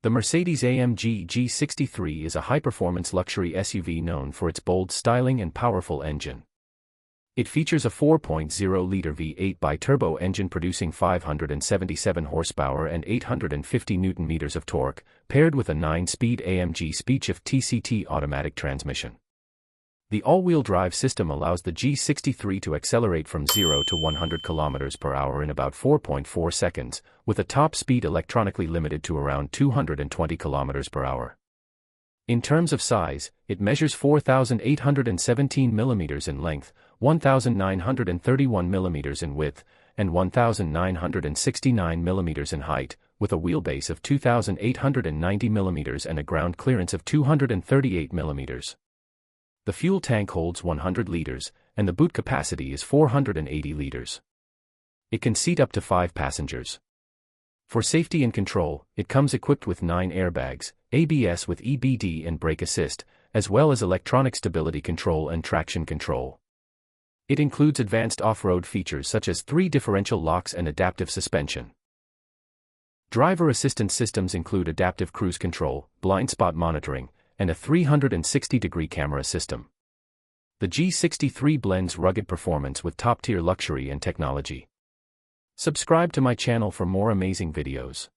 The Mercedes-AMG G63 is a high-performance luxury SUV known for its bold styling and powerful engine. It features a 4.0-liter V8 bi-turbo engine producing 577 horsepower and 850 Nm of torque, paired with a 9-speed AMG speedshift TCT automatic transmission. The all-wheel drive system allows the G63 to accelerate from 0 to 100 km/h in about 4.4 seconds, with a top speed electronically limited to around 220 km/h. In terms of size, it measures 4,817 mm in length, 1,931 mm in width, and 1,969 mm in height, with a wheelbase of 2,890 mm and a ground clearance of 238 mm. The fuel tank holds 100 liters, and the boot capacity is 480 liters. It can seat up to 5 passengers. For safety and control, it comes equipped with 9 airbags, ABS with EBD and brake assist, as well as electronic stability control and traction control. It includes advanced off-road features such as 3 differential locks and adaptive suspension. Driver assistance systems include adaptive cruise control, blind spot monitoring, and a 360-degree camera system. The G63 blends rugged performance with top-tier luxury and technology. Subscribe to my channel for more amazing videos.